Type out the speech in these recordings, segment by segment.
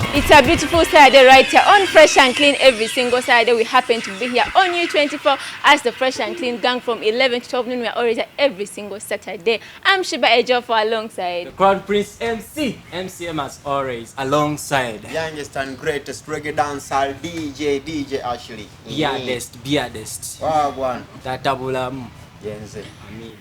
It's a beautiful Saturday right here on Fresh and Clean. Every single Saturday we happen to be here on U24 as the Fresh and Clean gang from 11 to 12 noon. We are always here every single Saturday. I'm Shiba Ejiofor alongside the Crown Prince MCM as always alongside youngest and greatest reggae dancehall DJ Ashley. Beardest. Wagwan. Tatabulamu. Yenze. Amina.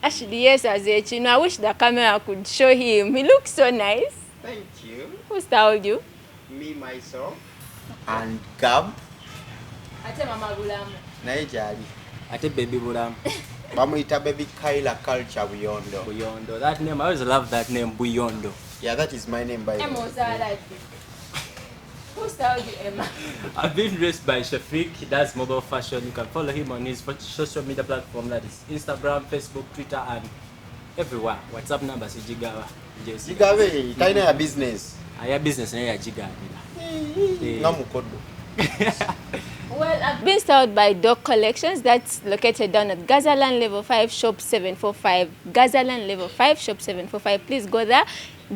Ashley, yes, as a chino. I wish the camera could show him. He looks so nice. Thank you. Who styled you? Me, myself, and Gab. Ate Mama Bulamu. Naijali. Ate Baby Bulamu. Bamuita Baby Kaila Culture Buyondo. Buyondo. That name, I always love that name, Buyondo. Yeah, that is my name by the way. Who styled you, Emma? I've been dressed by Shafiq. He does mobile fashion. You can follow him on his social media platform, that is Instagram, Facebook, Twitter, and everywhere. WhatsApp number is Jigawa. Jigawe, taina ya business. Aya business na ya Jigawa. Ngamukodo. Well, I've been styled by Dog Collections. That's located down at Gazaland Level 5, Shop 745. Gazaland Level 5, Shop 745. Please go there.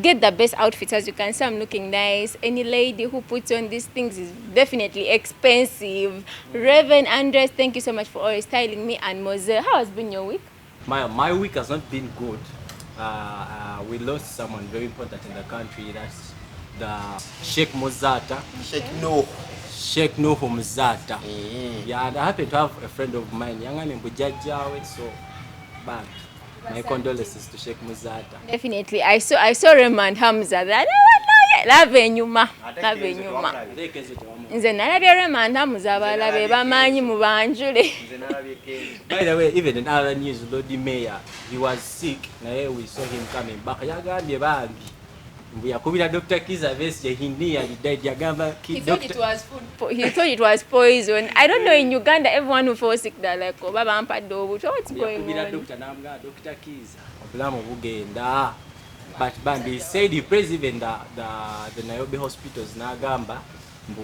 Get the best outfits. As you can see, I'm looking nice. Any lady who puts on these things is definitely expensive. Reverend Andres, thank you so much for always styling me. And Mose, how has been your week? My week has not been good. We lost someone very important in the country. That's the Sheikh Muzata. Sheikh Nuhu Muzata. Yeah, and I happen to have a friend of mine, young man in Bujajawe, so bad. My condolences to Sheikh Muzata. Definitely. I saw Raymond Hamza. Lave nyuma. Nze nalabye Raymond Hamza balabe bamanyi mu banjule. By the way, even in other news, Lodi Mayor, he was sick. Now we saw him coming back. Yagambye bambi. We are coming to Dr. Kiza Vesje Hindi and he died. Yagamba He thought it was food. He thought it was poison. I don't know, in Uganda everyone who falls sick they're like, oh, Baba Ampado, what's going on? Dr. Kiza. Oblamo Bugenda. But Bambi said he praised even the Nairobi hospitals Nagamba.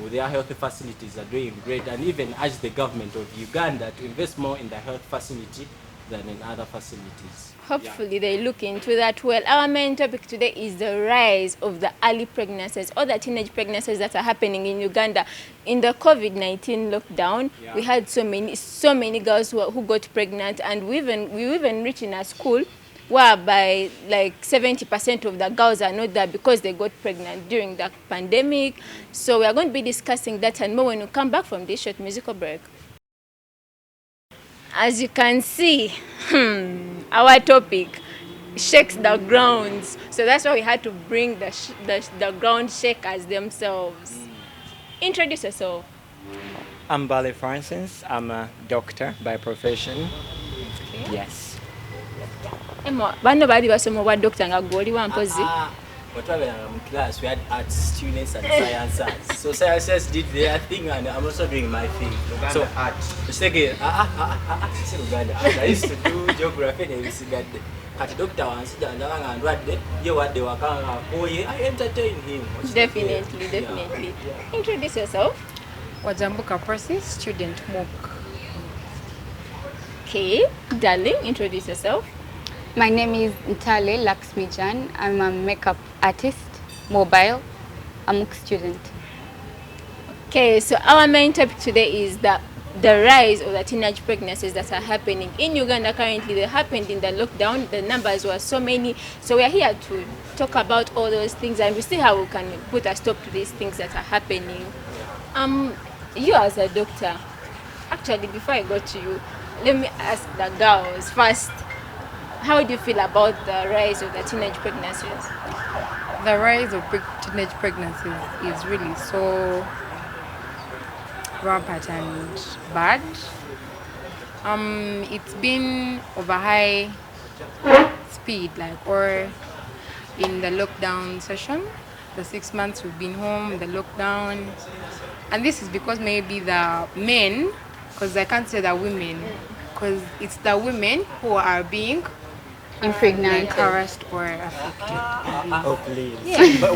Their health facilities are doing great, and even urged the government of Uganda to invest more in the health facility than in other facilities. Hopefully they look into that. Well, our main topic today is the rise of the early pregnancies or the teenage pregnancies that are happening in Uganda. In the COVID-19 lockdown, we had so many girls who got pregnant, and we even reached in a school whereby like 70% of the girls are not there because they got pregnant during the pandemic. So we are going to be discussing that and more when we come back from this short musical break. As you can see, our topic shakes the grounds. So that's why we had to bring the ground shakers themselves. Introduce yourself. I'm Bale Francis. I'm a doctor by profession. Okay. Yes. Bano bali basoma bwa doctor nga goli wampozi. But in class we had art students and sciences. So sciences did their thing and I'm also doing my thing. So art. Second, I used to do geography and everything. But doctor wants to and what they were I entertain him. Definitely. Yeah. Introduce yourself. Wajambuka Percy, student MOOC. Okay, darling, introduce yourself. My name is Ntale Laxmijan. I'm a makeup artist, mobile, a MOOC student. Okay, so our main topic today is the rise of the teenage pregnancies that are happening in Uganda currently. They happened in the lockdown. The numbers were so many. So we are here to talk about all those things and we see how we can put a stop to these things that are happening. You as a doctor, actually before I go to you, let me ask the girls first. How do you feel about the rise of the teenage pregnancies? The rise of teenage pregnancies is really so rampant and bad. It's been of a high speed, or in the lockdown session, the 6 months we've been home, the lockdown. And this is because maybe the men, because I can't say the women, because it's the women who are being Impregnated. harassed or affected. Oh please. Yeah. But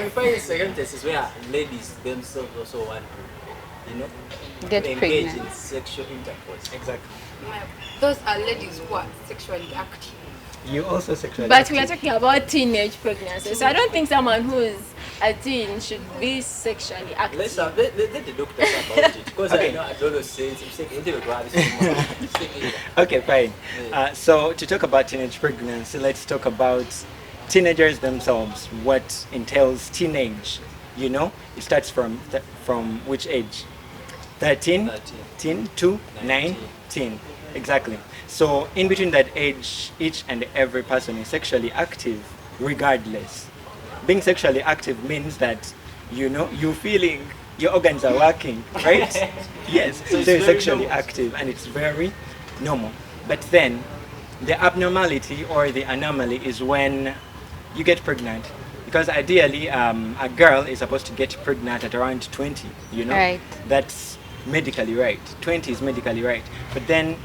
we find circumstances where ladies themselves also want to, Get engage pregnant. in sexual intercourse. Exactly. Those are ladies who are sexually active. You also sexually But active. we are talking about teenage pregnancy. So I don't think someone who is a teen should be sexually active. Let the doctor talk about it. Because Okay. I know adolescents, I'm saying, interview to have this. Okay, fine. So to talk about teenage pregnancy, let's talk about teenagers themselves. What entails teenage? You know, it starts from which age? 13, 13. teen to 19. Exactly. So in between that age, each and every person is sexually active, regardless. Being sexually active means that you're feeling your organs are working, right? Yes. So So it's you're very sexually normal. active, and it's very normal. But then, the abnormality or the anomaly is when you get pregnant. Because ideally, a girl is supposed to get pregnant at around 20, Right. That's medically right. 20 is medically right. But then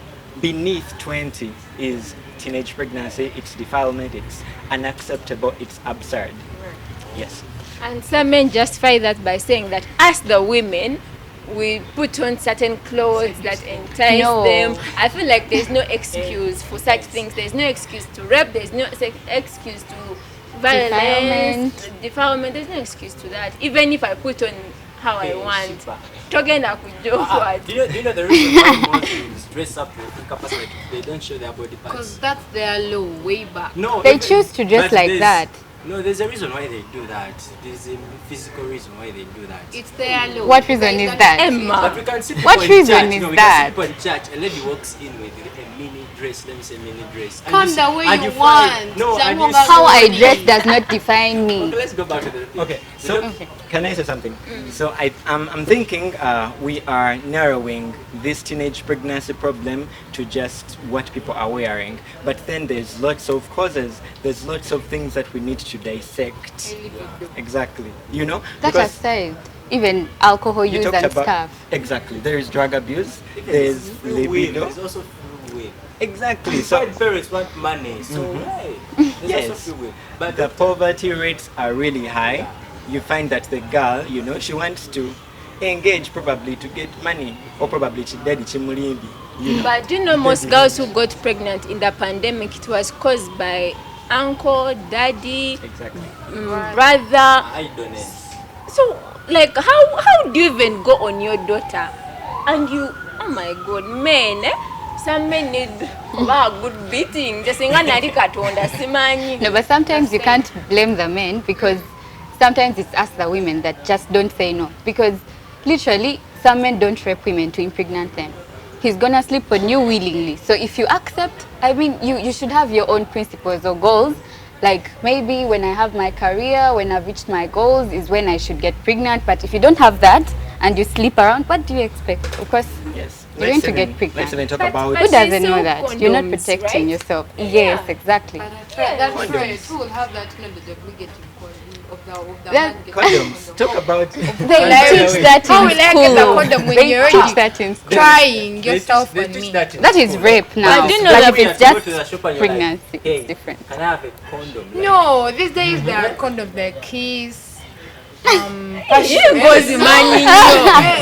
beneath 20 is teenage pregnancy, it's defilement, it's unacceptable, it's absurd. Yes. And some men justify that by saying that as the women, we put on certain clothes that entice No. them. I feel like there's no excuse for such things. There's no excuse to rape. There's no excuse to violence, defilement. There's no excuse to that. Even if I put on how I want. Togenda kujoa. Do you know the reason why Muslims dress up with incapacity? They don't show their body parts. Because that's their law way back. No, They choose to dress but like there's- that. No, there's a reason why they do that. There's a physical reason why they do that. It's their law. What reason is that? But Emma. we can see What people in reason church, is we that? can see people in church, a lady walks in with a mini dress, let me say mini dress. And Come you the see- way and you find- want. No, and you Jango see- How I dress does not define me. Okay, let's go back to the thing. Okay, so can I say something? So I'm thinking we are narrowing this teenage pregnancy problem to just what people are wearing. But then there's lots of causes, there's lots of things that we need to dissect. Exactly. That aside, even alcohol you use talked and about stuff. exactly. There is drug abuse, Even there's free will, libido. there's also free will. Exactly. So So parents want money, so hey, there's also Yes. free will. But the poverty rates are really high. You find that the girl, she wants to engage probably to get money, or probably chidadi chimulimbi. But do you know most girls who got pregnant in the pandemic, it was caused by uncle, daddy, Exactly. brother. idleness. So, like, how do you even go on your daughter? And you, oh my God, men, some men need a good beating. Just in No, but sometimes you can't blame the men because sometimes it's us the women that just don't say no. Because literally, some men don't rape women to impregnate them. He's gonna sleep on you willingly. So if you accept, I mean, you should have your own principles or goals. Like maybe when I have my career, when I've reached my goals is when I should get pregnant. But if you don't have that and you sleep around, what do you expect? Of course, Yes. you're going to get Let's pregnant. even talk But- about but- Who doesn't They know sell that? You're not condoms, protecting right? yourself. Yes, exactly. But that's Condoms. right. Who will have that knowledge of we getting of the That- man getting condoms. Talk about. They By the teach way, that How in will I get the school. condom when They you're teach already that in school. trying They yourself teach- on they teach me? that in That is school. rape now. do you know But that if You it's have to go to the just shop and you're like, pregnancy, hey, it's different. Can I have a condom? Like, No, these days there are condoms like Kiss. You goes money.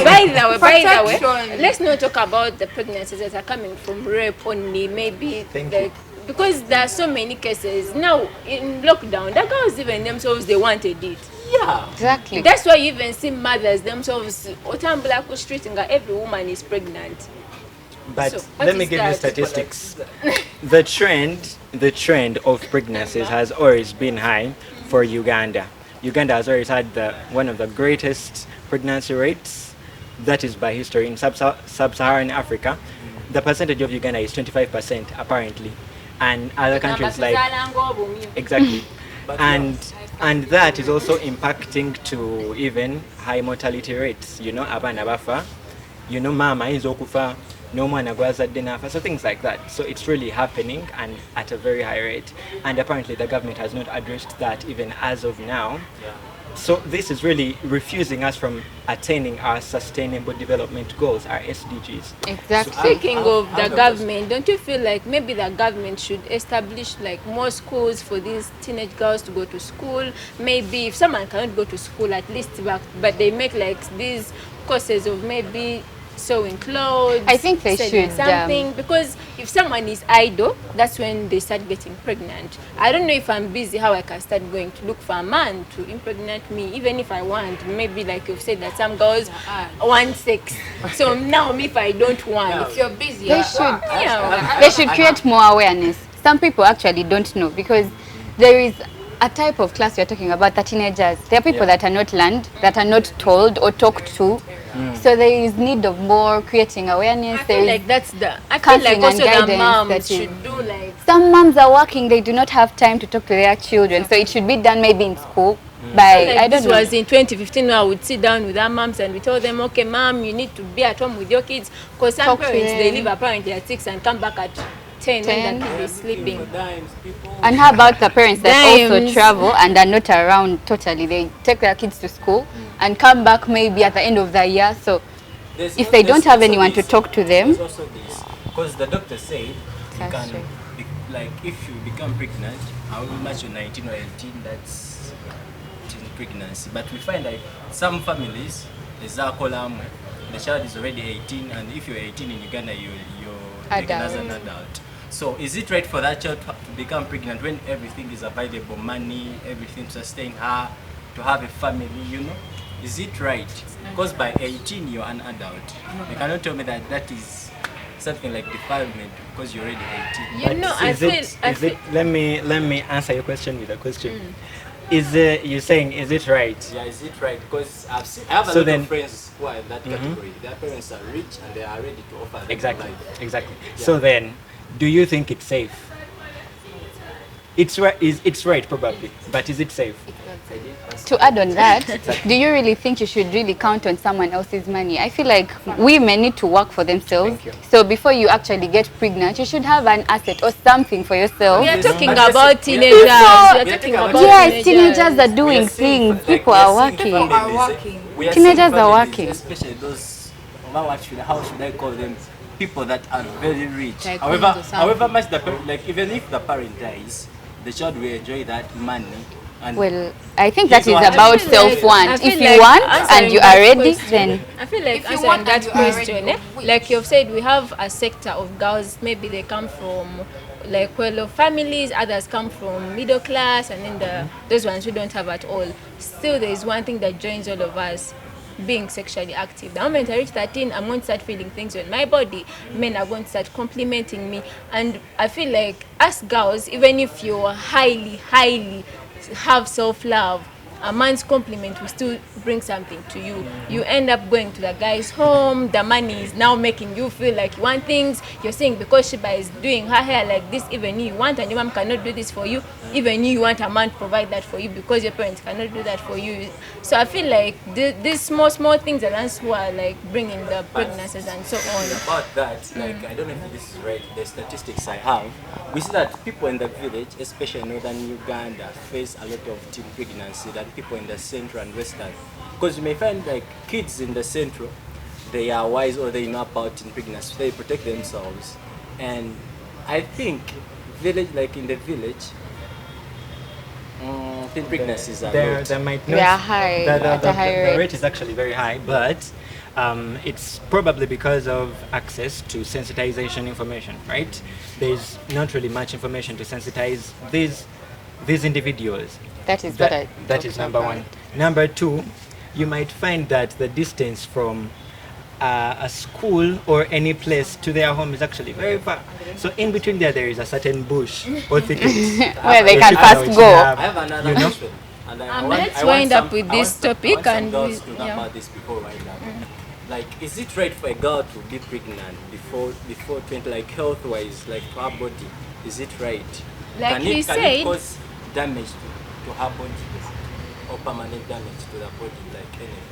By the way, Protection. let's not talk about the pregnancies that are coming from rape only. Maybe Thank like because there are so many cases now in lockdown. The girls even themselves they wanted it. yeah. Exactly. That's why you even see mothers themselves. Otambula ku street nga every woman is pregnant. But So, what let me is give you that? statistics. The trend of pregnancies has always been high for Uganda. Uganda has always had one of the greatest pregnancy rates. That is by history in sub-Saharan Africa. The percentage of Uganda is 25% apparently, and other countries like exactly, But and that is also impacting to even high mortality rates. Abana bafa, mama is okufa, no mwana gwazadde nafa, so things like that. So it's really happening and at a very high rate. And apparently the government has not addressed that even as of now. So this is really refusing us from attaining our sustainable development goals, our SDGs. Exactly. Speaking of the I'm a government, don't you feel like maybe the government should establish like more schools for these teenage girls to go to school? Maybe if someone cannot go to school, at least but they make like these courses of maybe sewing clothes. I think they selling should, something, because if someone is idle, that's when they start getting pregnant. I don't know if I'm busy how I can start going to look for a man to impregnate me, even if I want. Maybe like you've said that some girls want sex. So now if I don't want, If you're busy, they should. yeah. They should create more awareness. Some people actually don't know, because there is a type of class you're talking about, the teenagers. There are people that are not learned, that are not told or talked to. So there is need of more creating awareness. I There feel is like that's the. I feel counseling like also and the guidance moms that is- should do like. some moms are working, they do not have time to talk to their children, so it should be done maybe in school by Like I don't this know. was in 2015 where I would sit down with our moms and we told them, okay, mom, you need to be at home with your kids, because some Talk to parents, they them. leave apparently at 6 and come back at 10 when 10. the kid is sleeping. Dimes, people. And how about the parents that also Dimes. travel and are not around totally? They take their kids to school and come back maybe at the end of the year. So if they don't have anyone to talk to them, There's also this, because the doctor said you That's can, true. like, if you become pregnant, however much you're 19 or 18, that's teen pregnancy. But we find like some families, the child is already 18, and if you're 18 in Uganda, you're taken as an adult. So is it right for that child to become pregnant when everything is available, money, everything to sustain her, to have a family, you know? Is it right? Because by 18 you're an adult. You cannot tell me that that is something like defilement because you're already 18. You know, I feel. Let me answer your question with a question. Is you saying, is it right? Yeah, is it right? Because I have a So lot then- of friends who are in that category. Their parents are rich and they are ready to offer them Exactly, life. exactly. So then, do you think it's safe? It's right. It's right probably, but is it safe? to add on that, do you really think you should really count on someone else's money? I feel like women need to work for themselves. Thank you. So before you actually get pregnant, you should have an asset or something for yourself. We are talking But about listen, teenagers. We are we are talking talking about about Yes, teenagers are We doing are seeing, things. like, People we are seeing working. families, we are Teenagers seeing are families, working. especially those, how should I call them? People that are very rich. Like However, queens or something. however much like even if the parent dies, the child will enjoy that money. And Well, I think that is I about feel like- self-want. I feel If you like want answering and you that are ready, question- then I feel like If you answering want that and you are ready, question, of which? like you've said, we have a sector of girls, maybe they come from like well-off families, others come from middle class, and then those ones who don't have at all. Still, there is one thing that joins all of us, being sexually active. The moment I reach 13, I'm going to start feeling things on my body. Men are going to start complimenting me. And I feel like as girls, even if you're highly have self-love, a man's compliment will still bring something to you. You end up going to the guy's home, the money is now making you feel like you want things. You're saying because Shiba is doing her hair like this, even you want, and your mom cannot do this for you, even you want a man to provide that for you because your parents cannot do that for you. So I feel like these small things are ones who are like bringing the pregnancies and so on. about that, like I don't know if this is right, the statistics I have, we see that people in the village, especially in northern Uganda, face a lot of teen pregnancy than people in the central and western. Because you may find like kids in the central, they are wise or they know about teen pregnancy, they protect themselves. And I think village, like in the village, teen pregnancies are There, low. there might They not. are high, at a high the rate. rate is actually very high, but it's probably because of access to sensitization information, right? There's not really much information to sensitize these individuals. that is what I That is talked number about. one. Number two, you might find that the distance from a school or any place to their home is actually very far. So in between there is a certain bush or thicket Where they can which first which go. I have another you know? question. And Let's wind up with this topic and girls we- to know yeah. about this before wind up. Like, is it right for a girl to be pregnant before 20, like health-wise, like to her body? Is it right? Like can he it, can said- it cause damage to her body or permanent damage to the body, like anything?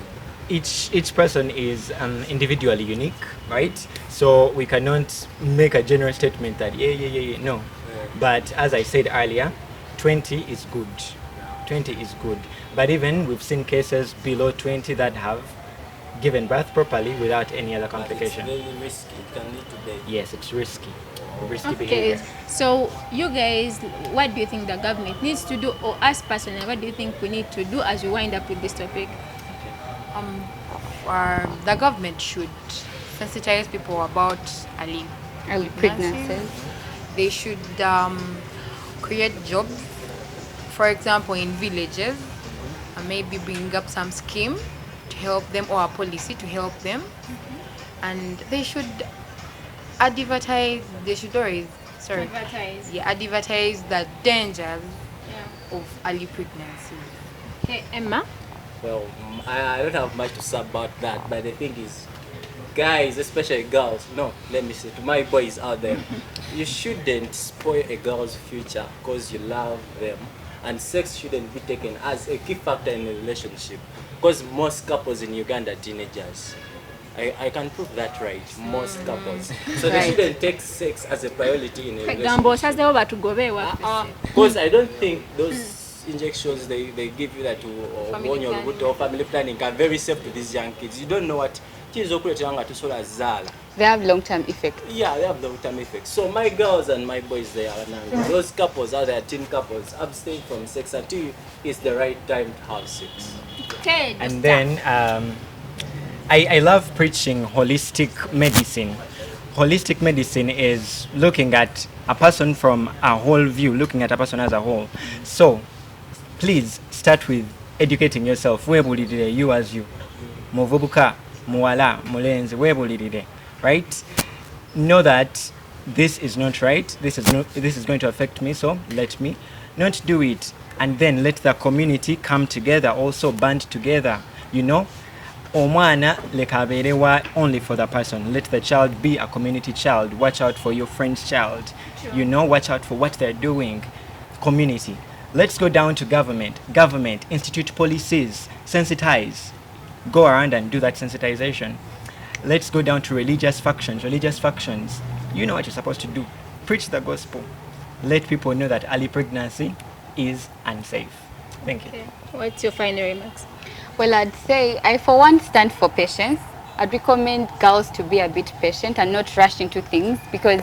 Each person is individually unique, right? So we cannot make a general statement that yeah, no. But as I said earlier, 20 is good. 20 is good. But even we've seen cases below 20 that have given birth properly without any other But it's complication. very risky. It can lead to death. Yes, it's risky. Risky Okay, behavior. so you guys, what do you think the government needs to do, or us personally, what do you think we need to do as we wind up with this topic? The government should sensitize people about early Pregnancies. They should create jobs, for example, in villages, and maybe bring up some scheme to help them or a policy to help them. And they should advertise. They should always advertise the dangers of early pregnancy. Okay, Emma. Well, I don't have much to say about that, but the thing is, guys, especially girls, no, let me say to my boys out there, you shouldn't spoil a girl's future because you love them, and sex shouldn't be taken as a key factor in a relationship, because most couples in Uganda are teenagers. I can prove that, right? Most couples. So they shouldn't take sex as a priority in a relationship. Because I don't think those injections they give you that to warn your family planning are very safe to these young kids. You don't know what They have long-term effects. Yeah, they have long-term effects. So my girls and my boys, they are those couples out there, teen couples, abstain from sex until it's the right time to have sex. Okay. And then I love preaching holistic medicine. Holistic medicine is looking at a person from a whole view, looking at a person as a whole. So please start with educating yourself. You as you. Muvubuka, muwala, mulenzi, right? Know that this is not right. This is going to affect me, so let me not do it. And then let the community come together, also band together, Omwana lekaberewa only for the person. Let the child be a community child. Watch out for your friend's child. Sure. Watch out for what they're doing. Community. Let's go down to government. Government, institute policies, sensitize. Go around and do that sensitization. Let's go down to religious factions. Religious factions, you know what you're supposed to do. Preach the gospel. Let people know that early pregnancy is unsafe. Thank you. What's your final remarks? Well, I'd say I, for one, stand for patience. I'd recommend girls to be a bit patient and not rush into things, because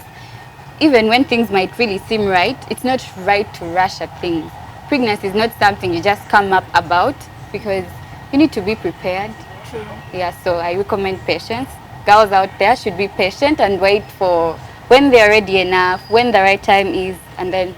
even when things might really seem right, it's not right to rush at things. Pregnancy is not something you just come up about, because you need to be prepared. True. Yeah, so I recommend patience. Girls out there should be patient and wait for when they're ready enough, when the right time is, and then...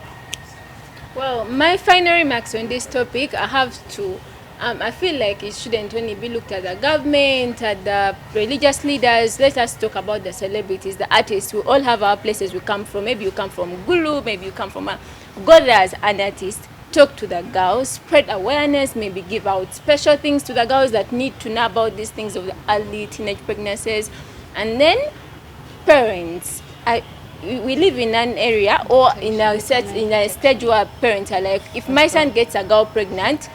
Well, my final remarks on this topic, I have to... I feel like it shouldn't only be looked at the government, at the religious leaders. Let us talk about the celebrities, the artists. We all have our places we come from. Maybe you come from Gulu, maybe you come from a God as an artist. Talk to the girls, spread awareness, maybe give out special things to the girls that need to know about these things of the early teenage pregnancies. And then parents. We live in an area or in a stage where parents are like, if my son gets a girl pregnant,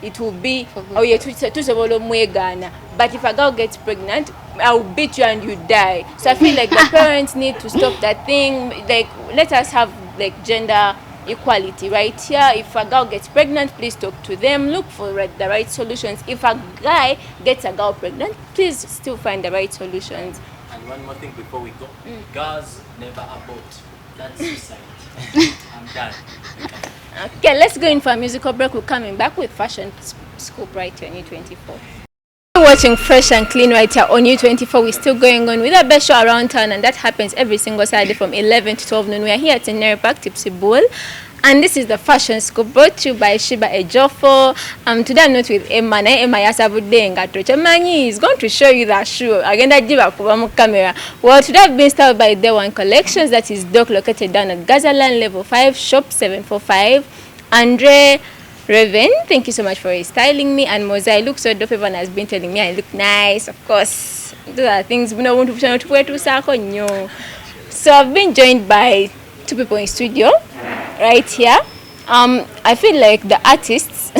it will be, oh yeah, but if a girl gets pregnant, I will beat you and you die. So I feel like the parents need to stop that thing. Like, let us have like gender equality right here. If a girl gets pregnant, please talk to them, look for the right solutions. If a guy gets a girl pregnant, please still find the right solutions. And one more thing before we go, girls never abort. That's suicide. I'm done. Okay, let's go in for a musical break. We're coming back with Fashion Scoop right here on U24. You're watching Fresh and Clean right here on U24. We're still going on with our best show around town, and that happens every single Saturday from 11 to 12 noon. We are here at Tenere Park, Tipsy Bull. And this is the Fashion Scoop brought to you by Shiba Ejofo. Today I'm not with Emma. Emma Yasabudenga Tochamanyi is going to show you that shoe. Again, I give up camera. Well, today I've been styled by Day One Collections. That is Doc, located down at Gazaland Level 5, Shop 745. Andre Raven, thank you so much for styling me. And Mosai, look so dope. Everyone has been telling me I look nice. Of course, those are things we don't want to wear to Sako. So I've been joined by two people in studio right here. I feel like the artists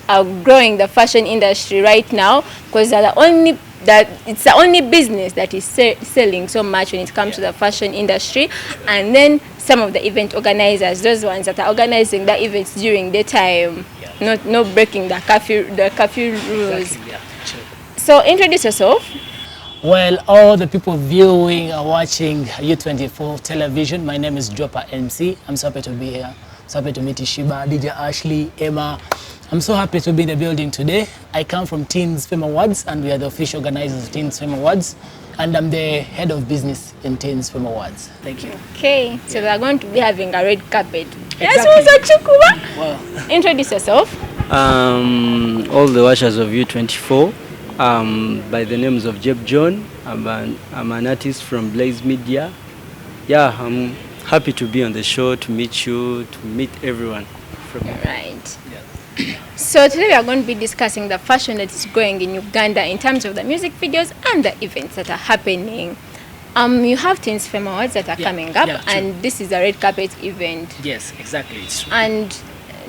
are growing the fashion industry right now, because it's the only business that is selling so much when it comes to the fashion industry. And then some of the event organizers, those ones that are organizing the events during the time, not breaking the curfew rules. Exactly, yeah, sure. So introduce yourself. Well, all the people viewing or watching U24 television, my name is Dropper MC. I'm so happy to be here. So happy to meet Shiba, DJ Ashley, Emma, I'm so happy to be in the building today. I come from Teens Fame Awards, and we are the official organizers of Teens Fame Awards, and I'm the head of business in Teens Fame Awards. Thank you. Okay, so we are going to be having a red carpet. Exactly. Yes, Chukuba. Wow. Introduce yourself. All the watchers of U24, by the names of Jeb John. I'm an artist from Blaze Media. Yeah, I'm happy to be on the show, to meet you, to meet everyone. Right. So today we are going to be discussing the fashion that is going in Uganda in terms of the music videos and the events that are happening. You have Teens Fame Awards that are coming up, and this is a red carpet event. Yes, exactly. It's true. And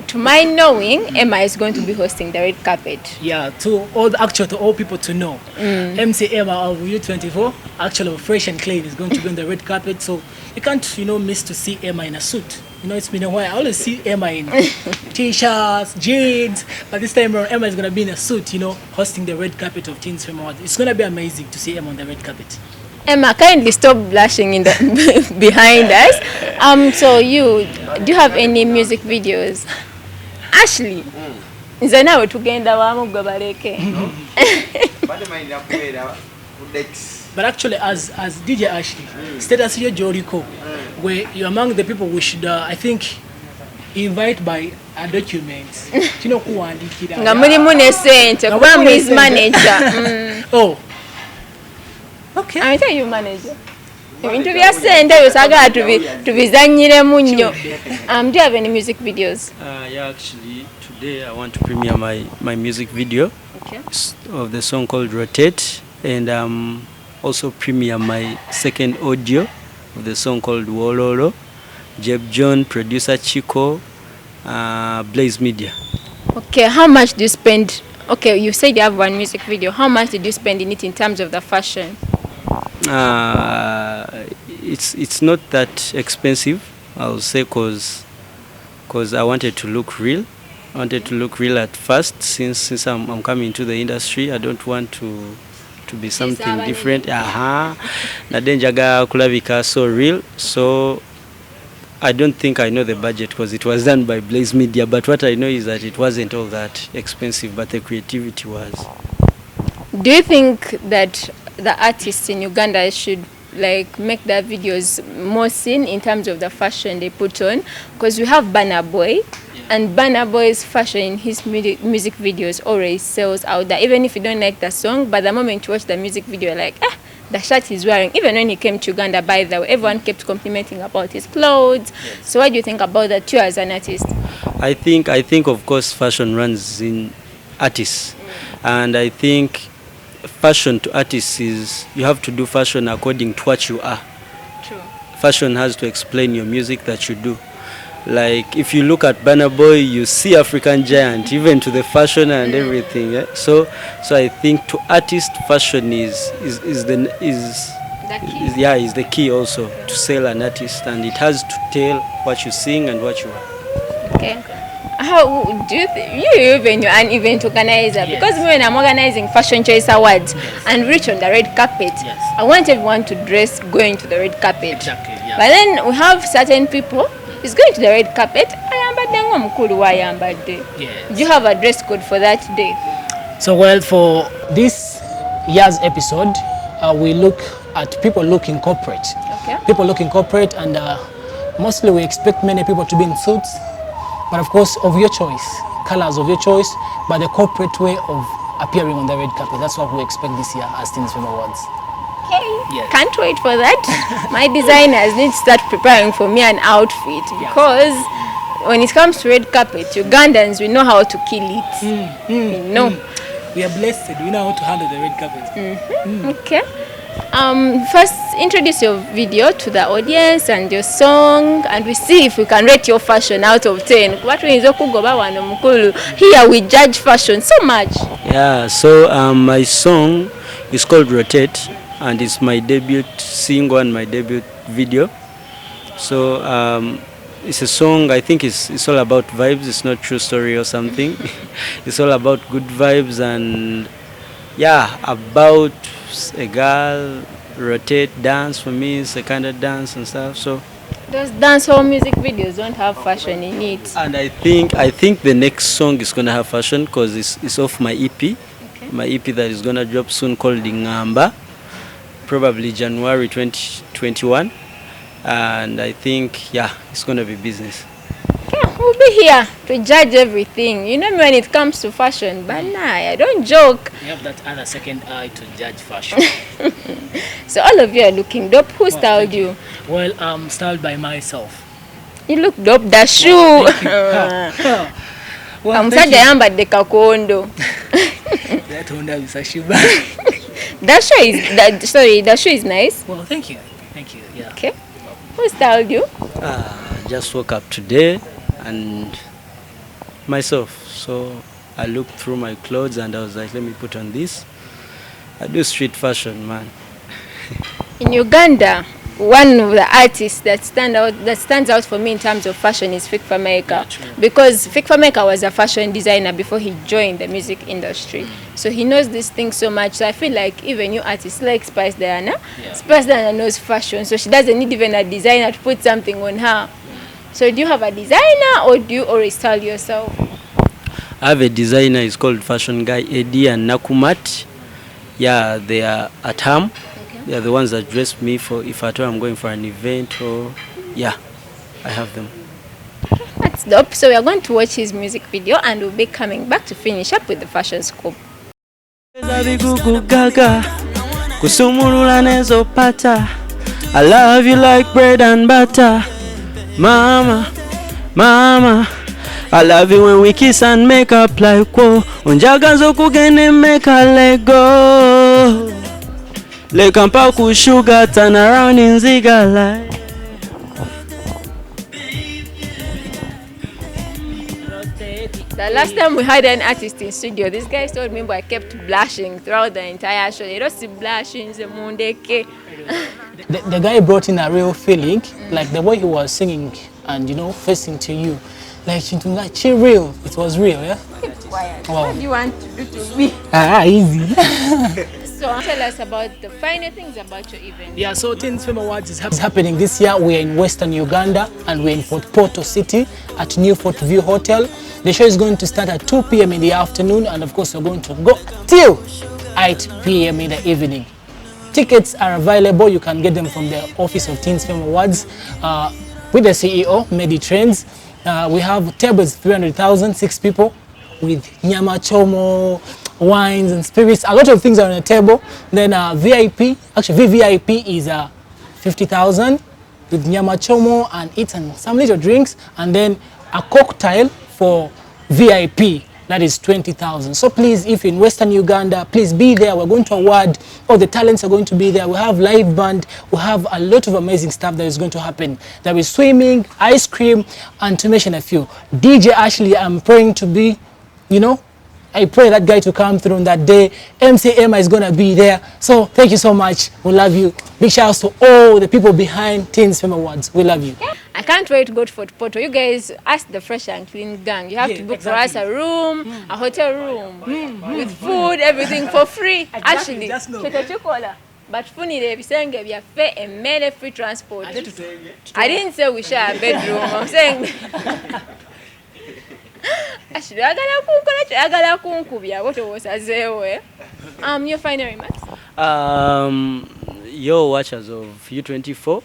to my knowing, Emma is going to be hosting the red carpet. Yeah, to all people to know. MC Emma of U24, actually Fresh and Clean, is going to be on the red carpet, so you can't, miss to see Emma in a suit. It's been a while. I always see Emma in t-shirts, jeans, but this time around Emma is going to be in a suit, hosting the red carpet of Teens Fame Awards. It's going to be amazing to see Emma on the red carpet. Emma, kindly stop blushing in the behind us. So do you have any music videos? Ashley, nze nawe tugenda wamu gwe baleke. But actually, as DJ Ashley, status here Joriko, where you're among the people we should, I think, invite by a document. Nga mulimu ne sente kuba mu his manager. Oh. Okay. I tell you manager. Ebintu bya sente byosagala tubizanyiremu nnyo. Do you have any music videos? Yeah, actually, today I want to premiere my music video of the song called Rotate, and also premiere my second audio of the song called Wololo. Jeb John, producer Chico, Blaze Media. Okay, how much do you spend? Okay, you said you have one music video. How much did you spend in it in terms of the fashion? It's not that expensive, I'll say, cause I wanted to look real. I wanted to look real at first, since I'm coming into the industry. I don't want to be something different. Nadenjaga kulabika so real. So I don't think I know the budget, because it was done by Blaze Media, but what I know is that it wasn't all that expensive, but the creativity was. Do you think that the artists in Uganda should make their videos more seen in terms of the fashion they put on? Because we have Burna Boy, and Burna Boy's fashion in his music videos always sells out there, even if you don't like the song, but the moment you watch the music video, you're like, the shirt he's wearing. Even when he came to Uganda, by the way, everyone kept complimenting about his clothes. So what do you think about that, you as an artist? I think of course fashion runs in artists, and I think fashion to artists is you have to do fashion according to what you are. True. Fashion has to explain your music that you do. Like if you look at Burna Boy, you see African giant, even to the fashion and everything. Yeah? So I think to artists, fashion is the key also to sell an artist, and it has to tell what you sing and what you are. Okay. How do you you're an event organizer? Because when I'm organizing Fashion Choice Awards and reach on the red carpet, I want everyone to dress going to the red carpet. Exactly, yeah. But then we have certain people is going to the red carpet. Do you have a dress code for that day? So well, for this year's episode, we look at people looking corporate. Okay. People looking corporate, and mostly we expect many people to be in suits. But of course, of your choice, colors of your choice, but the corporate way of appearing on the red carpet. That's what we expect this year as Teens Fame Awards. Okay, yes. Can't wait for that. My designers need to start preparing for me an outfit, because when it comes to red carpet, Ugandans, we know how to kill it. We know. We are blessed. We know how to handle the red carpet. Okay. First, introduce your video to the audience and your song, and we see if we can rate your fashion out of 10. Here we judge fashion so much. Yeah, so my song is called Rotate, and it's my debut single and my debut video. So it's a song, I think it's all about vibes. It's not true story or something. It's all about good vibes, and about a girl, rotate, dance. For me it's a kind of dance and stuff. So Those dancehall music videos don't have fashion in it. And I think the next song is gonna have fashion because it's off my EP. Okay. My EP that is gonna drop soon called Ingamba, probably January 2021. And I think it's gonna be business. Yeah, we'll be here to judge everything. You know me when it comes to fashion, but nah, I don't joke. You have that other second eye to judge fashion. So all of you are looking dope. Who styled you? Well, I'm styled by myself. You look dope. The shoe. Well, I'm such a yamba de kakondo. That Honda is a shoe. The shoe is nice. Well, thank you. Yeah. Okay. Who styled you? Just woke up today and myself. So I looked through my clothes and I was like, let me put on this. I do street fashion, man. In Uganda, one of the artists that stands out for me in terms of fashion is Fikfa Maker, because Fikfa Maker was a fashion designer before he joined the music industry. So he knows this thing so much. So I feel like even you artists like Spice Diana, Spice Diana knows fashion, so she doesn't need even a designer to put something on her. So do you have a designer or do you always style yourself? I have a designer, it's called Fashion Guy Eddie and Nakumat. Yeah, they are at home. Okay. They are the ones that dress me for if at all I'm going for an event or I have them. That's dope. So we are going to watch his music video and we'll be coming back to finish up with the fashion scoop. I love you like bread and butter, mama, mama. I love you when we kiss and make up like whoa. Unjaga zokugene make a let go. Like Paku sugar turn around in Ziga like. The last time we had an artist in studio, this guy told me, but I kept blushing throughout the entire show. You don't see blushing, the mundeke. The guy brought in a real feeling, like the way he was singing and facing to you. Like she real, it was real, yeah? Keep quiet. Wow. What do you want to do to me? Easy. So tell us about the final things about your event. Yeah, so Teens Fame Awards is happening this year. We're in Western Uganda and we're in Fort Portal City at New Fort View Hotel. The show is going to start at 2 p.m. in the afternoon and of course we're going to go till 8 p.m. in the evening. Tickets are available. You can get them from the office of Teens Fame Awards with the CEO, Medi Trends. We have tables 300,000, 6 people with nyama chomo, wines and spirits. A lot of things are on the table. Then VIP, actually VVIP is 50,000 with nyama chomo and eats and some little drinks. And then a cocktail for VIP, that is 20,000. So please, if you're in Western Uganda, please be there. We're going to award, all the talents are going to be there. We have live band, we have a lot of amazing stuff that is going to happen. There is swimming, ice cream, and to mention a few. DJ Ashley, I'm praying to be, I pray that guy to come through on that day. MC Emma is going to be there. So thank you so much. We love you. Big shouts to all the people behind Teens Fame Awards. We love you. I can't wait to go to Fort Portal. You guys ask the Fresh and Clean gang. You have to book for us a room, a hotel room, with food, everything for free. Actually, but funny they be saying we have fair and made free transport. I didn't say we share a bedroom. I'm saying actually, your final remarks? Yo, watchers of U24,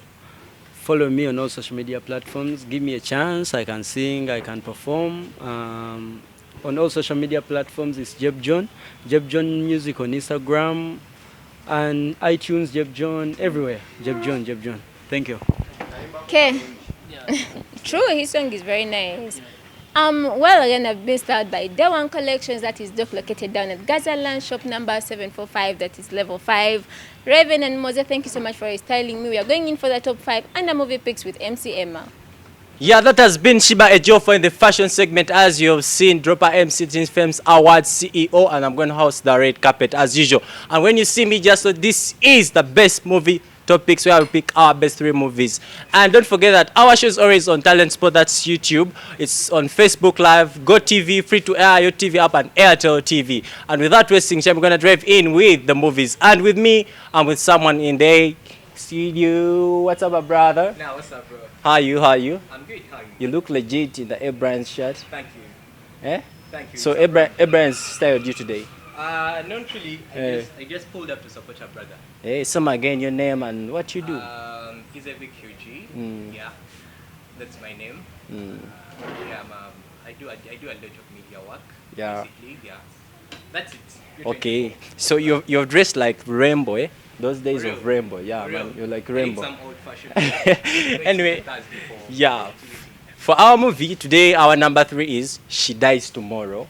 follow me on all social media platforms. Give me a chance. I can sing, I can perform. On all social media platforms, it's Jeb John. Jeb John Music on Instagram and iTunes, Jeb John, everywhere. Jeb John, Jeb John. Thank you. Okay. True, his song is very nice. Well, again, I've been styled by Day One Collections, that is located down at Gazaland, shop number 745, that is level 5. Raven and Mose, thank you so much for styling me. We are going in for the top 5 and the movie picks with MC Emma. Yeah, that has been Shiba Ejiofor in the fashion segment. As you have seen, Dropper MC Teens Fame's Awards CEO, and I'm going to host the red carpet as usual. And when you see me, just so this is the best movie topics where we pick our best 3 movies. And don't forget that our show is always on Talent Spot, that's YouTube. It's on Facebook Live, Go TV, free to air, your TV app, and Airtel TV. And without wasting time, we're going to drive in with the movies. And with me, I'm with someone in there. See you. What's up, my brother? Now, what's up, bro? How are you? How are you? I'm good. How are you? You look legit in the Abrams shirt. Thank you. Eh? Thank you. So Abrams styled you today. Not really. I just pulled up to support your brother. Hey, some again your name and what you do. He's a big QG. Yeah, that's my name. Yeah, I do a lot of media work. Yeah. Basically, yeah. That's it. Okay. So you're dressed like Rainbow, eh? Those days Real. of Rainbow, yeah, Real. man. You're like I Rainbow. need some old-fashioned. Anyway, yeah. For our movie today, our number 3 is She Dies Tomorrow.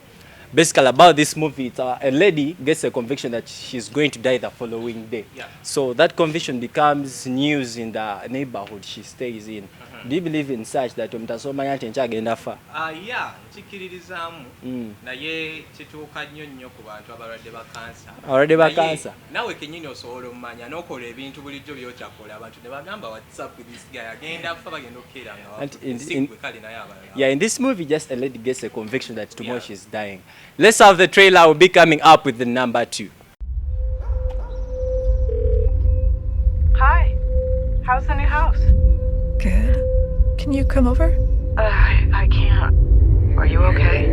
Basically, about this movie, it's a lady gets a conviction that she's going to die the following day. Yeah. So that conviction becomes news in the neighborhood she stays in. Do you believe in such that mtasomanya nti nkyagenda fa? Yeah, nkikkiririzaamu naye kituuka nnyo ku bantu abalwadde ba kansa. Abalwadde ba kansa. Naawe kennyini osobola ommanya n'okola ebintu bulijjo by'otakola abantu ne bagamba what's up with this guy agenda fa bagenda okkeera nga kale naye abalala. Yeah, in this movie, just a lady gets a conviction that tomorrow she's dying. Let's have the trailer. We'll be coming up with the number 2. Hi. How's the new house? Good. Can you come over? I can't. Are you okay?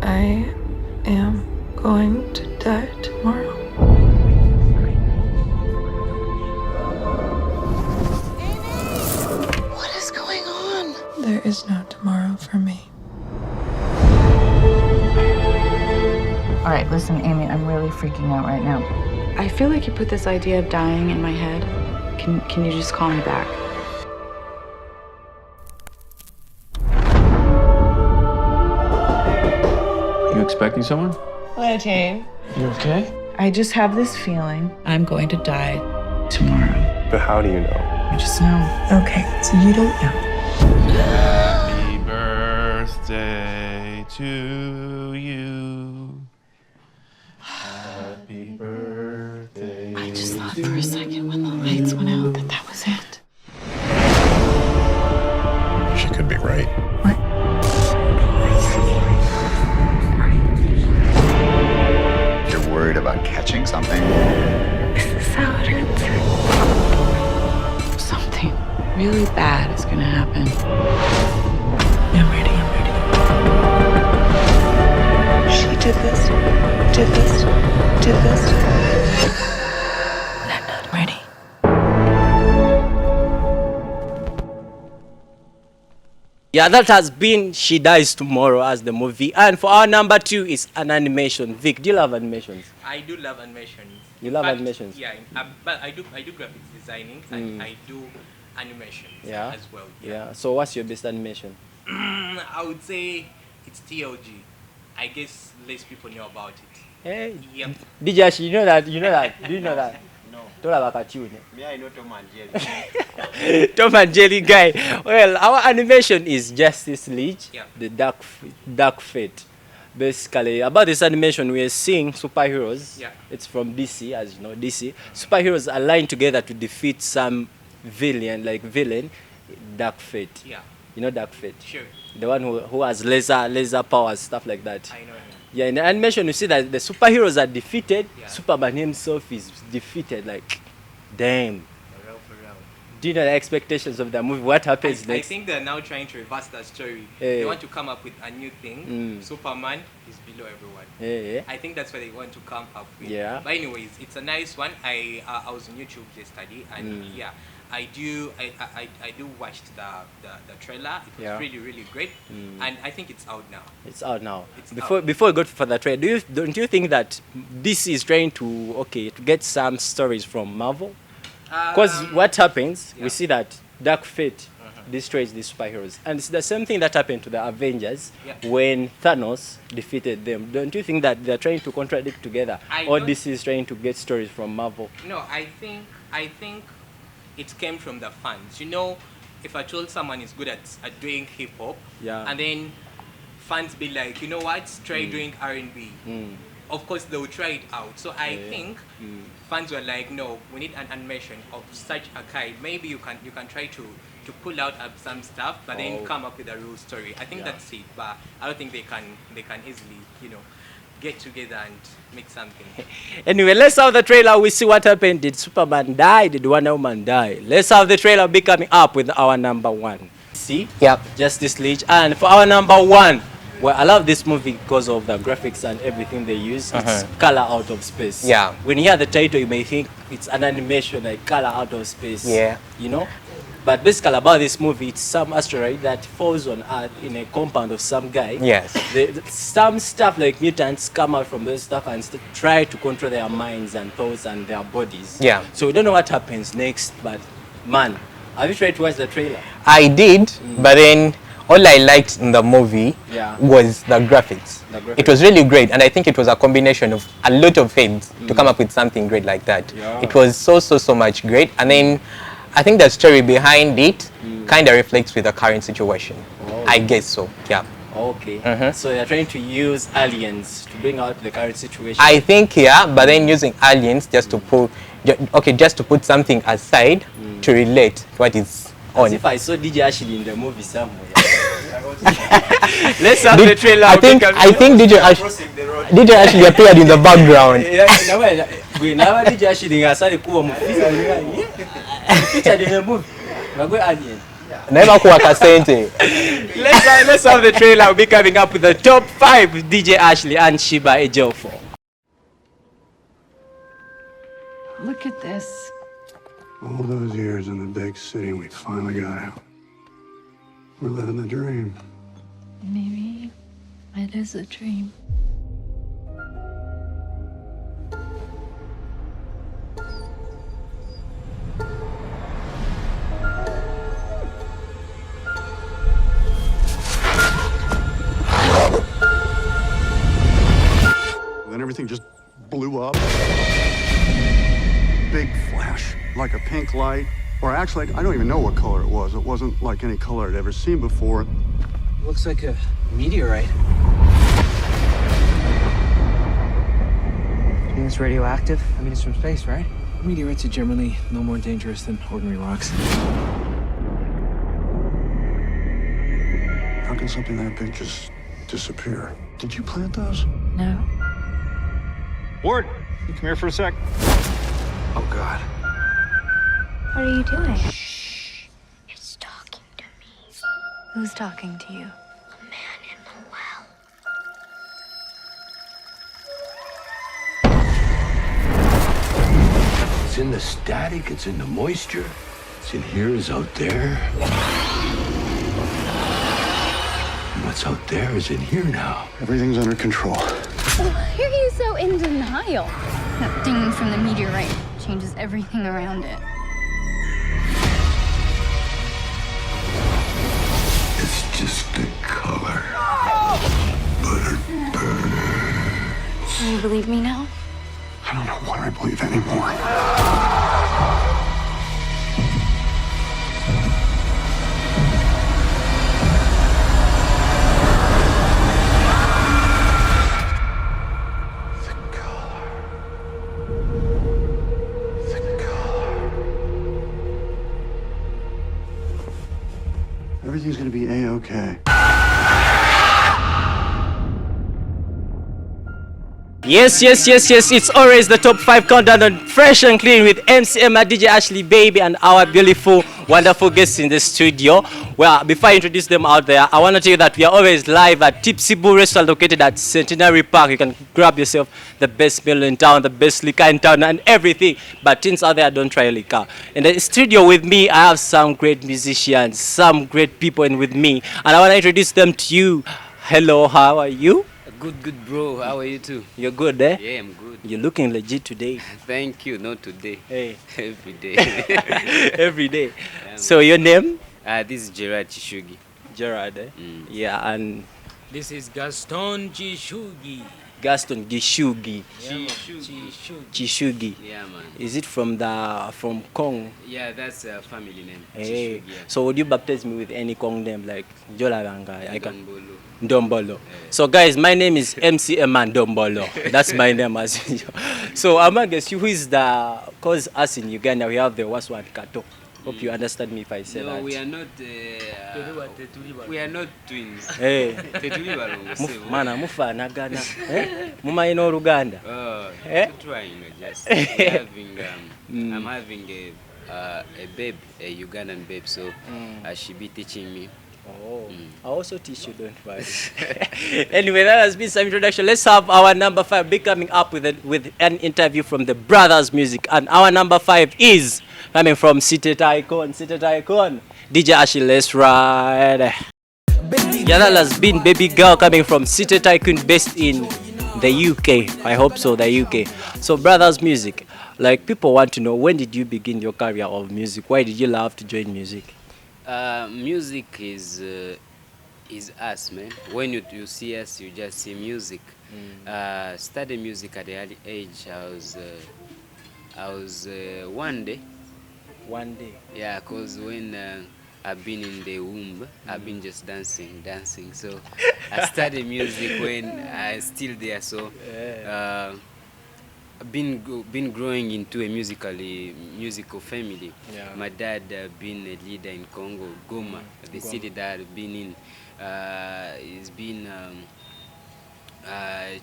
I am going to die tomorrow. What is going on? There is no tomorrow for me. All right, listen, Amy, I'm really freaking out right now. I feel like you put this idea of dying in my head. Can you just call me back? You expecting someone? Hello, Jane. You okay? I just have this feeling I'm going to die tomorrow. But how do you know? I just know. Okay, so you don't know. Happy birthday to you. Happy birthday. I just thought for a second when the lights went out that was it. She could be right. What? You're worried about catching something? This is how it hurts. Something really bad is gonna happen. I'm ready. She did this. I'm not ready. Yeah, that has been She Dies Tomorrow as the movie. And for our number 2 is an animation. Vic, do you love animations? I do love animations. You love animations? Yeah, but I do graphics designing and I do animations as well. Yeah. So what's your best animation? I would say it's TLG. I guess less people know about it. Hey. Yep. DJ Ash, you know that? Do you know that? No. Don't have a cartoon. Me, I know Tom and Jerry. Tom and Jerry guy. Well, our animation is Justice League, the Dark Fate. Basically, about this animation, we are seeing superheroes. Yeah. It's from DC, as you know, DC. Superheroes align together to defeat some villain, Dark Fate. Yeah. You know Dark Fate? Sure. The one who has laser powers, stuff like that. I know him. Yeah, in the animation, you see that the superheroes are defeated. Yeah. Superman himself is defeated. Like, damn. For real. Do you know the expectations of the movie? What happens next? I think they're now trying to reverse that story. They want to come up with a new thing. Superman is below everyone. I think that's what they want to come up with. Yeah. But anyways, it's a nice one. I was on YouTube yesterday, and I do watch the trailer. It was really great, and I think it's out now. It's out now. Before we go for the trailer, don't you think that DC is trying to get some stories from Marvel? Because what happens, we see that Dark Fate destroys the superheroes, and it's the same thing that happened to the Avengers when Thanos defeated them. Don't you think that they're trying to contradict together, or DC is trying to get stories from Marvel? No, I think it came from the fans. You know, if I told someone is good at doing hip hop, and then fans be like, you know what, try doing R&B. Of course, they will try it out. So I think fans were like, no, we need an animation of such a kind. Maybe you can try to pull out some stuff, but then come up with a real story. I think that's it. But I don't think they can easily, get together and make something. Anyway, let's have the trailer. We see what happened. Did Superman die? Did Wonder Woman die? Let's have the trailer be coming up with our number one. See? Yep. Justice League. And for our number one, well, I love this movie because of the graphics and everything they use. It's color out of space. Yeah. When you hear the title, you may think it's an animation like color out of space. Yeah. You know? But basically about this movie, it's some asteroid that falls on Earth in a compound of some guy. Yes. Some stuff like mutants come out from those stuff and try to control their minds and thoughts and their bodies. Yeah. So we don't know what happens next, but man, have you tried to watch the trailer? I did, but then all I liked in the movie was the graphics. It was really great, and I think it was a combination of a lot of heads to come up with something great like that. Yeah. It was so much great, and then I think the story behind it kind of reflects with the current situation. Oh. I guess so, yeah. Okay. So you're trying to use aliens to bring out the current situation? I think, yeah, but then using aliens just to put something aside to relate what is on. As if I saw DJ Ashley in the movie somewhere. Let's have the trailer. I think DJ Ashley appeared in the background. We never DJ Ashley asali kuwa movie. Featured in the movie. We're alien. Never kuwa kasente. Let's have the trailer. We'll be coming up with the top 5 DJ Ashley and Shiba Ejiofor. Look at this. All those years in the big city, we finally got out. We're living the dream. Maybe it is a dream. Then everything just blew up. Big flash, like a pink light. Or actually, I don't even know what color it was. It wasn't like any color I'd ever seen before. Looks like a meteorite. You think it's radioactive? I mean, it's from space, right? Meteorites are generally no more dangerous than ordinary rocks. How can something that big just disappear? Did you plant those? No. Ward, you come here for a sec. Oh, God. What are you doing? Shh. It's talking to me. Who's talking to you? A man in the well. It's in the static, it's in the moisture. It's in here, is out there. And what's out there is in here now. Everything's under control. Why are you so in denial? That thing from the meteorite changes everything around it. It's just the color. But it burns. Do you believe me now? I don't know what I believe anymore. Everything's gonna be A-okay. Yes, it's always the top 5 countdown on Fresh and Clean with MCM, DJ Ashley Baby, and our beautiful, wonderful guests in the studio. Well, before I introduce them out there, I want to tell you that we are always live at Tipsy Boo Restaurant located at Centenary Park. You can grab yourself the best meal in town, the best liquor in town, and everything. But things out there, don't try liquor. In the studio with me, I have some great musicians, some great people in with me, and I want to introduce them to you. Hello, how are you? Good, bro. How are you too? You're good, eh? Yeah, I'm good. You're looking legit today. Thank you. Not today. Hey. Every day. Every day. So your name? This is Gerard Chishugi. Gerard, eh? Yeah, and this is Gaston Chishugi. Gaston Gishugi. Yeah, Chishugi. Yeah, man. Is it from Kong? Yeah, that's a family name. Hey. Chishugi, yeah. So would you baptize me with any Kong name like Jolaranga? Ndombolo. So guys, my name is MCM Ndombolo. That's my name as usual. So I'm gonna guess you who is cause us in Uganda we have the worst one Kato. Hope you understand me if I say that. No, we are not twins. Hey. Tetuli balongo sebo. Mana mufanagana. Mumayina Oluganda. Trying just having I'm having a babe, a Ugandan babe, so she be teaching me. Oh, I also teach you, don't worry. Anyway, that has been some introduction. Let's have our number 5 be coming up with an interview from the Brothers Music. And our number 5 is coming from City Tycoon. DJ Ashley, let's ride. Yeah, that has been Baby Girl coming from City Tycoon based in the UK. I hope so, the UK. So Brothers Music, like people want to know, when did you begin your career of music? Why did you love to join music? Music is us, man. When you see us, you just see music. Studied music at the early age. I was one day. Yeah, cause when I've been in the womb, I've been just dancing. So I studied music when I still there. So been growing into a musical family. Yeah. My dad been a leader in Congo, Goma, the city that I've been in. He's been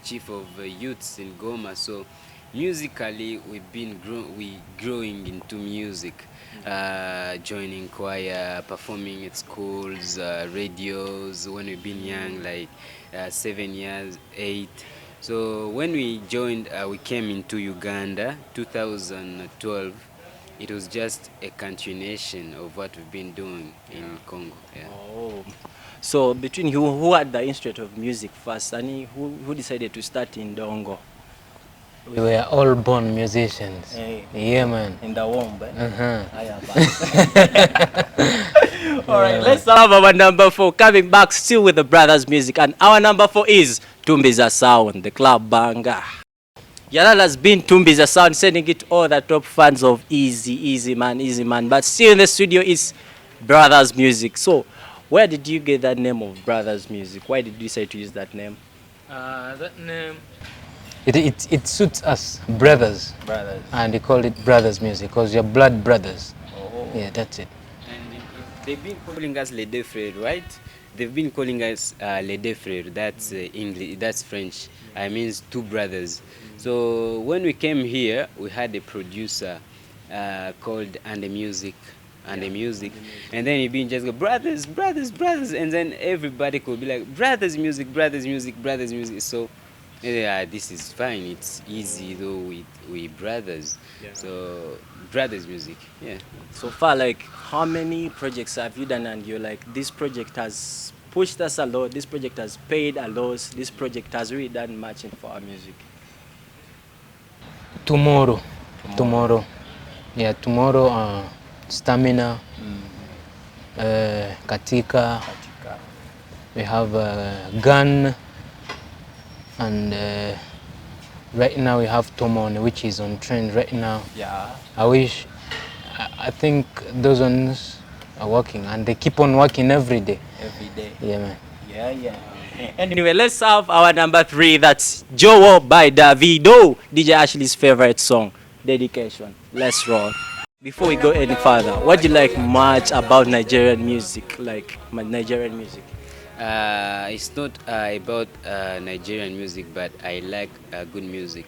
chief of youths in Goma. So musically, we've been growing into music, joining choir, performing at schools, radios. When we've been young, like 7 years, 8. So when we joined, we came into Uganda, 2012. It was just a continuation of what we've been doing in Congo. Yeah. Oh. So between you, who had the instrument of music first, and who decided to start in Dongo? We were all born musicians. Hey. Yeah, man. In the womb, Alright, let's have our number 4 coming back still with the Brothers Music. And our number 4 is Tumbiza Sound, the club banger. Yeah, that has been Tumbiza Sound, sending it all the top fans of Easy Man. But still in the studio is Brothers Music. So, where did you get that name of Brothers Music? Why did you decide to use that name? That name, it suits us, brothers. And they call it Brothers Music because you're blood brothers. Oh. Yeah, that's it. And they've been calling us Les Deux Frères, right? They've been calling us Les Deux Frères. That's English. That's French. I means two brothers. So when we came here, we had a producer called And the Music. And then he been just go brothers, and then everybody could be like Brothers Music. So yeah, this is fine. It's easy though. We brothers. Yeah. So Brothers Music. Yeah. So far, like, how many projects have you done? And you're like, this project has pushed us a lot. This project has paid a lot. This project has really done much for our music. Tomorrow. Yeah, tomorrow. Stamina. Katika. We have Gun. And right now we have Tomone, which is on trend right now. Yeah. I think those ones are working, and they keep on working every day. Yeah, man. Yeah. Anyway, let's have our number 3. That's Joe by Davido, DJ Ashley's favorite song, Dedication. Let's roll. Before we go any further, what do you like much about Nigerian music? It's not about Nigerian music, but I like good music.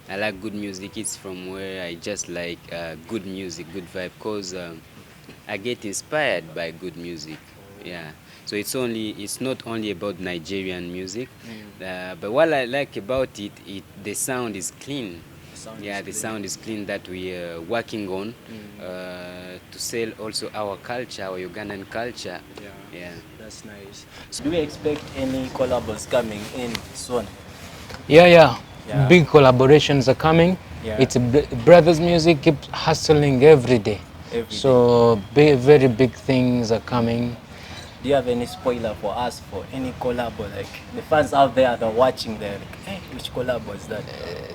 I like good music. It's from where I just like good music, good vibe, because I get inspired by good music. Yeah. So it's not only about Nigerian music, but what I like about it, the sound is clean. The sound is clean that we are working on to sell also our culture, our Ugandan culture. Yeah. That's nice. So do we expect any collabs coming in soon? Yeah. Big collaborations are coming. Yeah. It's Brothers Music keeps hustling every day. So very big things are coming. Do you have any spoiler for us for any collab? Like the fans out there that are watching, they're like, hey, which collab was that?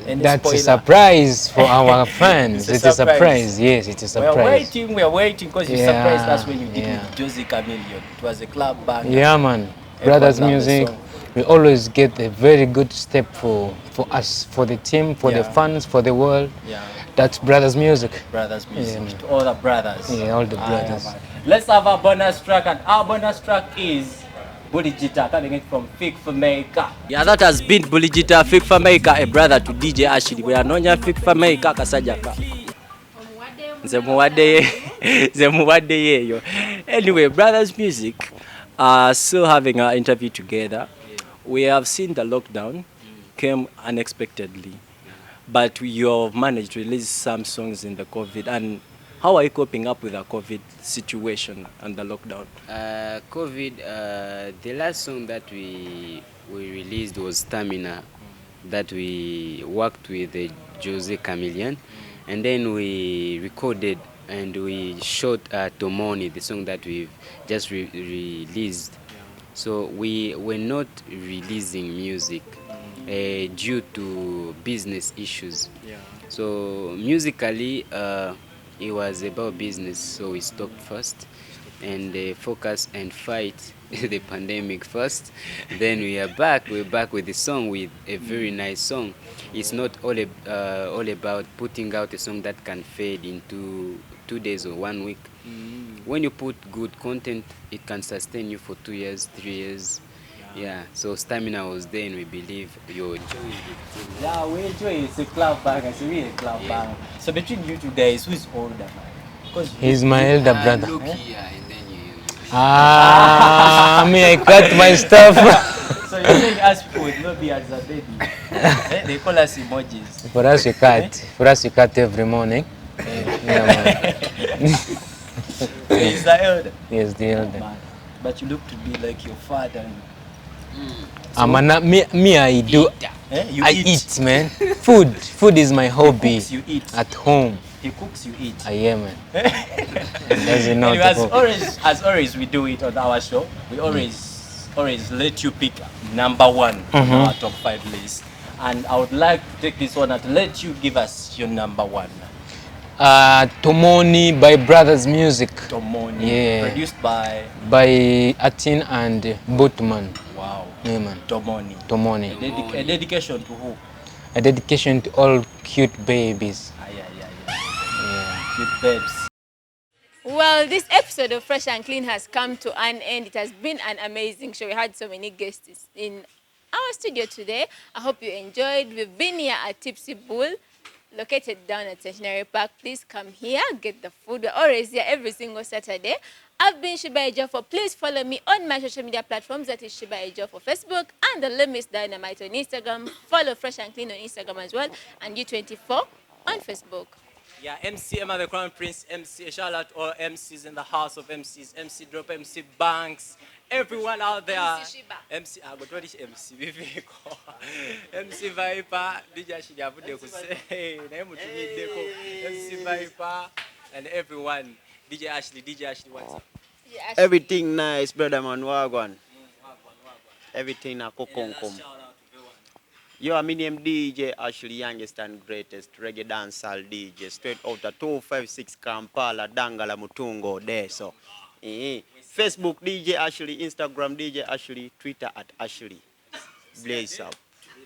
That's spoiler? A surprise for our fans. It's a surprise. Yes, it's a surprise. We are waiting because you surprised us when you did with Josie Chameleon. It was a club band. Yeah, man. Brothers Music. we always get a very good step for us, for the team, for the fans, for the world. Yeah. That's Brothers Music. Brothers Music. To all the brothers. Yeah, all the brothers. Let's have a bonus track, and our bonus track is Bulijita, coming in from Fig for Maker. Yeah, that has been Bulijita, Fig for Maker, a brother to DJ Ashley. We are known as Fig for Maker, Kasajaka. Anyway, Brothers Music are still having our interview together. We have seen the lockdown came unexpectedly, but you have managed to release some songs in the COVID. And how are you coping up with the COVID situation and the lockdown? COVID, the last song that we released was Stamina, that we worked with Jose Chameleon, and then we recorded and we shot Tomoni, the song that we've just released. So we were not releasing music due to business issues. So musically, it was about business, so we stopped first and focus and fight the pandemic first. Then we are back. We're back with the song, with a very nice song. It's not all about putting out a song that can fade into 2 days or 1 week. When you put good content, it can sustain you for 2 years, 3 years. Yeah, so Stamina was there, and we believe you enjoy it. Yeah, we enjoy it. It's a club bang. It's a real club bang. So between you two guys, who is older, man? He's my elder brother. Look here, and then you. Me, I cut my stuff. So you're saying us people with no beards are baby. They call us emojis. For us, we cut. For us, we cut every morning. Yeah, man. He's the elder. Yes, the elder. Man. But you look to be like your father. So, me, I do. You I eat, man. Food is my hobby. He cooks, you eat. At home. He cooks, you eat. I am, man. Anyway, as always, we do it on our show. We always let you pick number one on our top 5 list. And I would like to take this one and let you give us your number one. Tomoni by Brothers Music. Tomoni. Yeah. Produced by Atin and Bootman. Wow. Yeah, man. Tomoni. A dedication to who? A dedication to all cute babies. Yeah. Cute babes. Well, this episode of Fresh and Clean has come to an end. It has been an amazing show. We had so many guests in our studio today. I hope you enjoyed. We've been here at Tipsy Bull, located down at Centenary Park. Please come here, get the food. We're always here every single Saturday. I've been Shiba Ejofo. Please follow me on my social media platforms. That is Shiba Ejofo Facebook and the Limits Dynamite on Instagram. Follow Fresh and Clean on Instagram as well, and U24 on Facebook. Yeah, MC Emma the Crown Prince, MC, shout out all MCs in the house of MCs, MC Drop, MC Banks, everyone out there. MC Shiba. MC, I got what is MC Viviko. MC Viper, DJ Ashidi Abude Kuse, MC Viper, and everyone. DJ Ashley, what's up? Everything nice, brother man, wagwan. Everything na kokonkom. Yo, my name DJ Ashley, youngest and greatest reggae dancehall DJ, straight out of 256 Kampala, Dangala, Mutungo, there. So, Facebook DJ Ashley, Instagram DJ Ashley, Twitter @Ashley. Blaze up.